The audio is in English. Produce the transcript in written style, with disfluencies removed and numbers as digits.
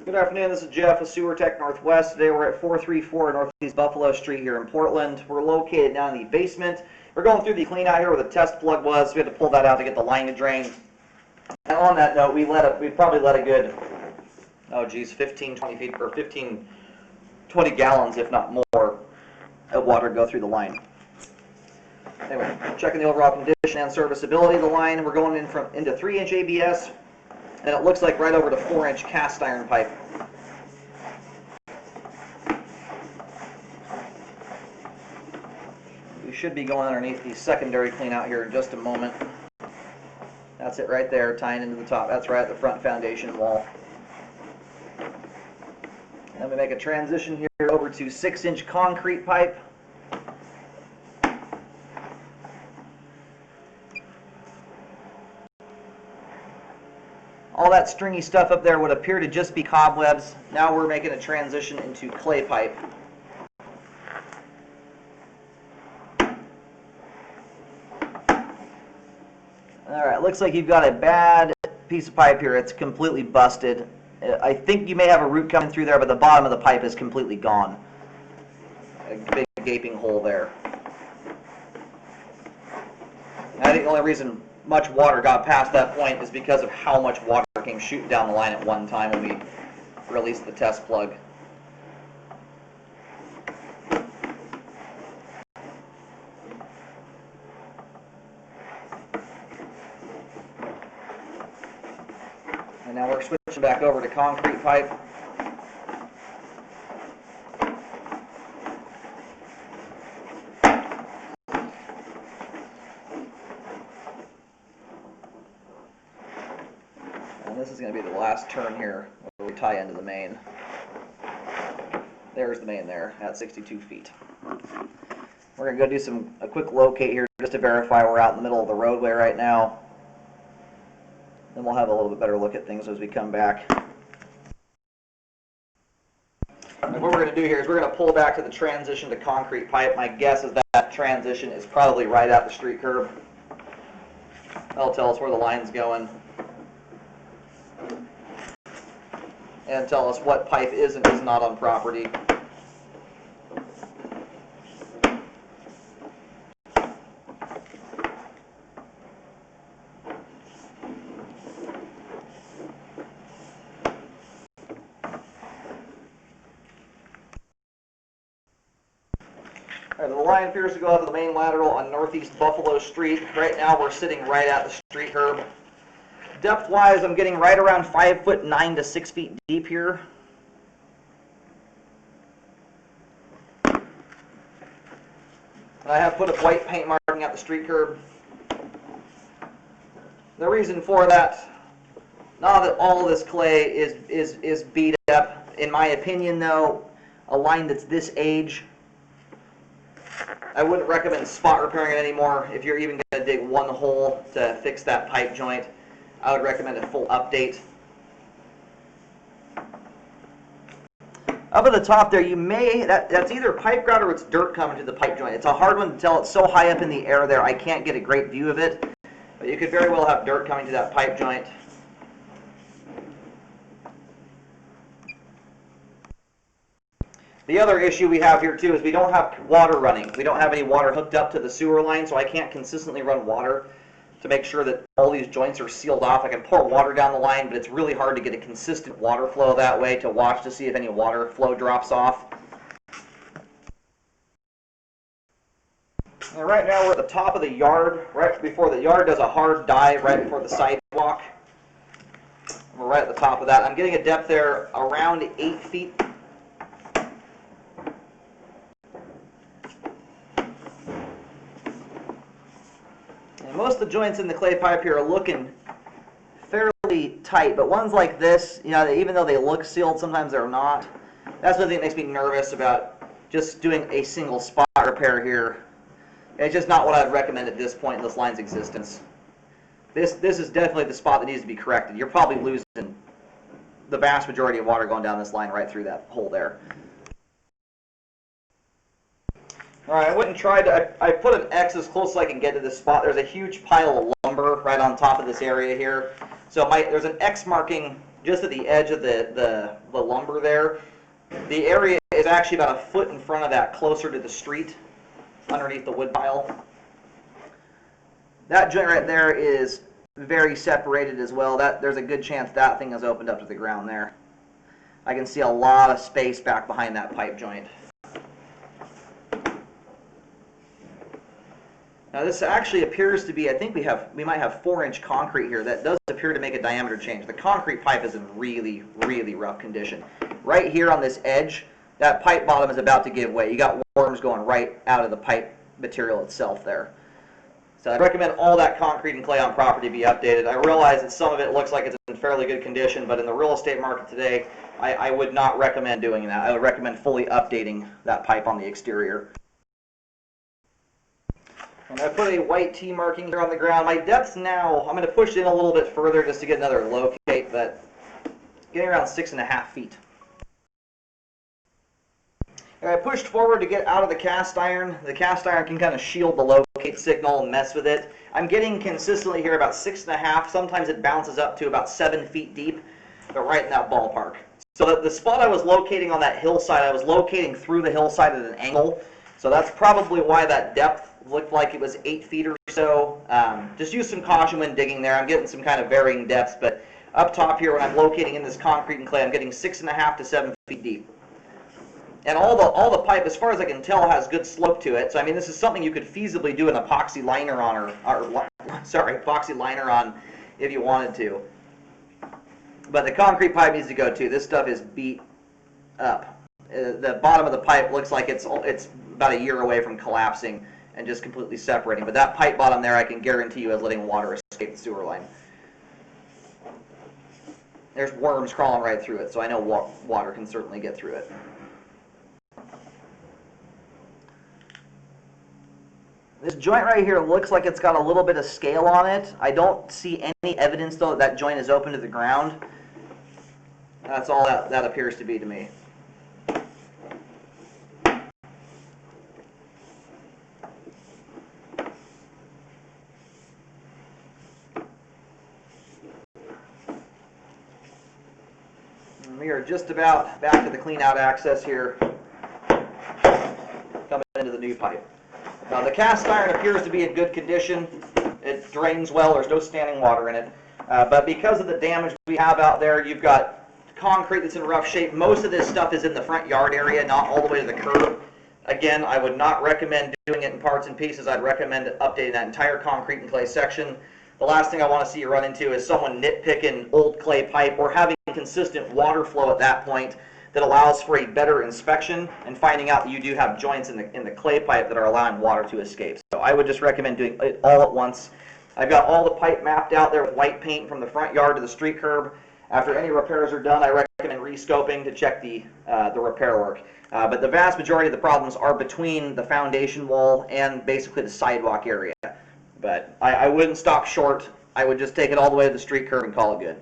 Good afternoon, this is Jeff with Sewer Tech Northwest. Today we're at 434 Northeast Buffalo Street here in Portland. We're located down in the basement. We're going through the clean out here where the test plug was. We had to pull that out to get the line to drain. And on that note, we probably let a good, 15, 20 feet, or 15, 20 gallons, if not more, of water go through the line. Anyway, checking the overall condition and serviceability of the line. We're going into 3-inch ABS. And it looks like right over to 4-inch cast iron pipe. We should be going underneath the secondary clean out here in just a moment. That's it right there, tying into the top. That's right at the front foundation wall. Then we make a transition here over to 6-inch concrete pipe. All that stringy stuff up there would appear to just be cobwebs. Now we're making a transition into clay pipe. Alright, looks like you've got a bad piece of pipe here. It's completely busted. I think you may have a root coming through there, but the bottom of the pipe is completely gone. A big gaping hole there. And I think the only reason much water got past that point is because of how much water came shooting down the line at one time when we released the test plug. And now we're switching back over to concrete pipe. And this is going to be the last turn here where we tie into the main. There's the main there at 62 feet. We're going to go do a quick locate here just to verify we're out in the middle of the roadway right now. Then we'll have a little bit better look at things as we come back. And what we're going to do here is we're going to pull back to the transition to concrete pipe. My guess is that transition is probably right at the street curb. That'll tell us where the line's going. And tell us what pipe is and is not on property. Alright, the line appears to go out to the main lateral on Northeast Buffalo Street. Right now we're sitting right at the street curb. Depth-wise, I'm getting right around 5'9" to 6 feet deep here. And I have put a white paint marking at the street curb. The reason for that, now that all of this clay is beat up, in my opinion though, a line that's this age, I wouldn't recommend spot repairing it anymore. If you're even going to dig one hole to fix that pipe joint, I would recommend a full update. Up at the top there, that's either pipe grout or it's dirt coming to the pipe joint. It's a hard one to tell. It's so high up in the air there, I can't get a great view of it. But you could very well have dirt coming to that pipe joint. The other issue we have here too is we don't have water running. We don't have any water hooked up to the sewer line, so I can't consistently run water to make sure that all these joints are sealed off. I can pour water down the line, but it's really hard to get a consistent water flow that way to watch to see if any water flow drops off. And right now we're at the top of the yard, right before the yard does a hard dive right before the sidewalk. We're right at the top of that. I'm getting a depth there around 8 feet. Most of the joints in the clay pipe here are looking fairly tight, but ones like this, even though they look sealed, sometimes they're not. That's the thing that makes me nervous about just doing a single spot repair here. It's just not what I'd recommend at this point in this line's existence. This is definitely the spot that needs to be corrected. You're probably losing the vast majority of water going down this line right through that hole there. Alright, I went and tried to, I put an X as close as I can get to this spot. There's a huge pile of lumber right on top of this area here. So there's an X marking just at the edge of the lumber there. The area is actually about a foot in front of that, closer to the street, underneath the wood pile. That joint right there is very separated as well. There's a good chance that thing has opened up to the ground there. I can see a lot of space back behind that pipe joint. Now this actually appears to be, I think we might have 4-inch concrete here. That does appear to make a diameter change. The concrete pipe is in really, really rough condition. Right here on this edge, that pipe bottom is about to give way. You got worms going right out of the pipe material itself there. So I recommend all that concrete and clay on property be updated. I realize that some of it looks like it's in fairly good condition, but in the real estate market today, I would not recommend doing that. I would recommend fully updating that pipe on the exterior. And I put a white T marking here on the ground. My depth now, I'm going to push in a little bit further just to get another locate, but getting around 6.5 feet. And I pushed forward to get out of the cast iron. The cast iron can kind of shield the locate signal and mess with it. I'm getting consistently here about 6.5. Sometimes it bounces up to about 7 feet deep, but right in that ballpark. So the spot I was locating on that hillside, I was locating through the hillside at an angle. So that's probably why that depth looked like it was 8 feet or so. Just use some caution when digging there. I'm getting some kind of varying depths, but up top here when I'm locating in this concrete and clay, I'm getting 6.5 to 7 feet deep. And all the pipe, as far as I can tell, has good slope to it. So I mean, this is something you could feasibly do an epoxy liner on, epoxy liner on, if you wanted to. But the concrete pipe needs to go too. This stuff is beat up. The bottom of the pipe looks like it's about a year away from collapsing and just completely separating. But that pipe bottom there, I can guarantee you, is letting water escape the sewer line. There's worms crawling right through it, so I know water can certainly get through it. This joint right here looks like it's got a little bit of scale on it. I don't see any evidence, though, that joint is open to the ground. That's all that appears to be to me. And we are just about back to the clean-out access here, coming into the new pipe. The cast iron appears to be in good condition. It drains well. There's no standing water in it. But because of the damage we have out there, you've got concrete that's in rough shape. Most of this stuff is in the front yard area, not all the way to the curb. Again, I would not recommend doing it in parts and pieces. I'd recommend updating that entire concrete and clay section. The last thing I want to see you run into is someone nitpicking old clay pipe or having consistent water flow at that point that allows for a better inspection and finding out that you do have joints in the clay pipe that are allowing water to escape. So I would just recommend doing it all at once. I've got all the pipe mapped out there with white paint from the front yard to the street curb. After any repairs are done, I recommend rescoping to check the repair work. But the vast majority of the problems are between the foundation wall and basically the sidewalk area. But I wouldn't stop short. I would just take it all the way to the street curb and call it good.